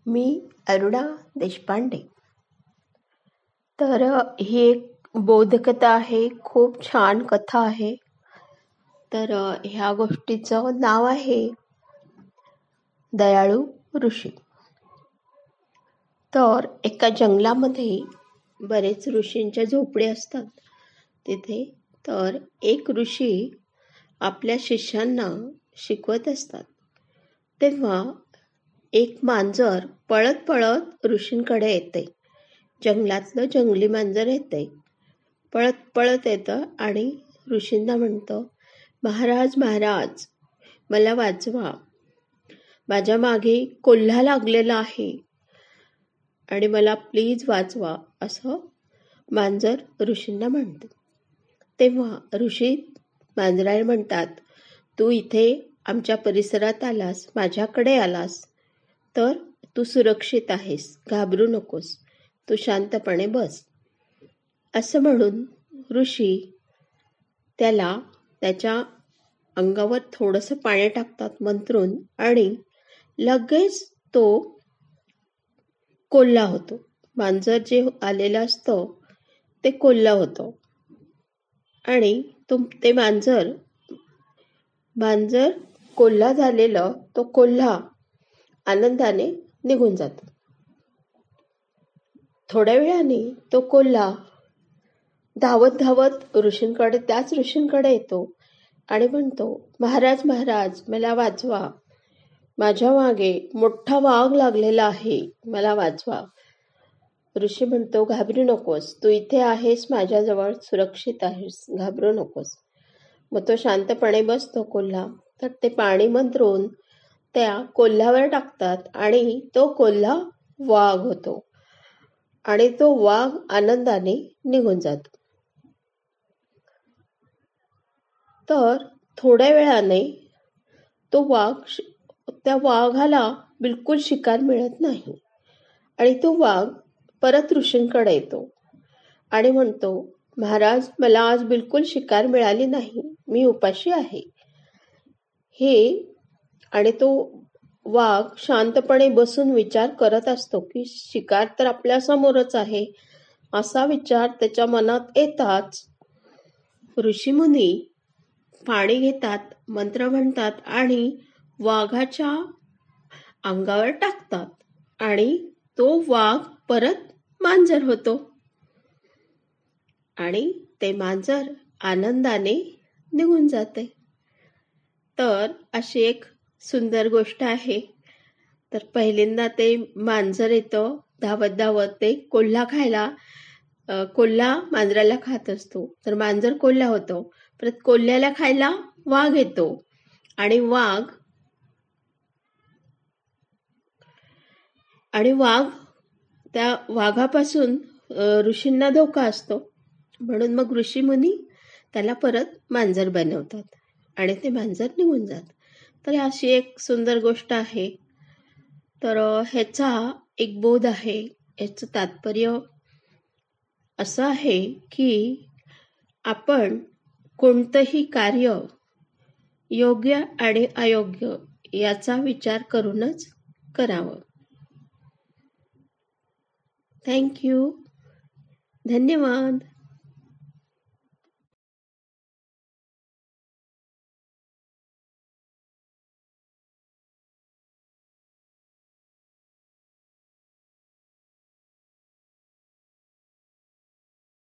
मी अरुणा देशपांडे. तर ही एक बोधकथा आहे, खूप छान कथा आहे. तर ह्या गोष्टीचं नाव आहे दयाळू ऋषी. तर एका जंगलामध्ये बरेच ऋषींच्या झोपडे असतात तिथे. तर एक ऋषी आपल्या शिष्यांना शिकवत असतात. तेव्हा एक मांजर पळत पळत ऋषींकडे येते. जंगलातलं जंगली मांजर येते, पळत पळत येतं आणि ऋषींना म्हणतं, महाराज महाराज, मला वाचवा, माझ्या मागे कोल्हा लागलेला आहे आणि मला प्लीज वाचवा, असं मांजर ऋषींना म्हणते. तेव्हा ऋषी मांजराला म्हणतात, तू इथे आमच्या परिसरात आलास, माझ्याकडे आलास, तर तू सुरक्षित आहेस, घाबरू नकोस, तू शांतपणे बस. असं म्हणून ऋषी त्याला त्याच्या अंगावर थोडंसं पाणी टाकतात मंत्रून आणि लगेच तो कोल्हा होतो. मांजर जे आलेलं असतं ते कोल्हा होतं आणि ते मांजर कोल्हा झालेलं तो कोल्हा आनंदाने निघून जातो. थोड्या वेळाने तो कोल्हा धावत धावत त्याच ऋषींकडे येतो आणि म्हणतो, महाराज महाराज, मला वाचवा, माझ्या मागे मोठा वाघ लागलेला आहे, मला वाचवा. ऋषी म्हणतो, घाबरू नकोस, तू इथे आहेस, माझ्याजवळ सुरक्षित आहेस, घाबरू नकोस. मग तो शांतपणे बसतो कोल्हा. तर ते पाणी मंत्रून त्या कोल्ह्यावर टाकतात आणि तो कोल्हा वाघ होतो आणि तो वाघ आनंदाने निघून जातो. तर थोड्या वेळाने त्या वाघाला बिलकुल शिकार मिळत नाही आणि तो वाघ परत ऋषींकडे येतो आणि म्हणतो, महाराज, मला आज बिलकुल शिकार मिळाली नाही, मी उपाशी आहे. आणि तो वाघ शांतपणे बसून विचार करत असतो की शिकार तर आपल्या समोरच आहे. असा विचार त्याच्या मनात येताच ऋषीमुनी पाणी घेतात, मंत्र म्हणतात आणि वाघाच्या अंगावर टाकतात आणि तो वाघ परत मांजर होतो आणि ते मांजर आनंदाने निघून जाते. तर अशी एक सुंदर गोष्ट आहे. तर पहिल्यांदा ते मांजर येतं धावत धावत, ते कोल्हा मांजराला खात असतो, तर मांजर कोल्हा होतो. परत कोल्ह्याला खायला वाघ येतो आणि वाघ त्या वाघापासून ऋषींना धोका असतो, म्हणून मग ऋषीमुनी त्याला परत मांजर बनवतात आणि ते मांजर निघून जात. तर अशी एक सुंदर गोष्ट आहे. तर ह्याचा एक बोध आहे, ह्याचं तात्पर्य असं आहे की आपण कोणतंही कार्य योग्य आणि अयोग्य याचा विचार करूनच करावं. थँक्यू. धन्यवाद.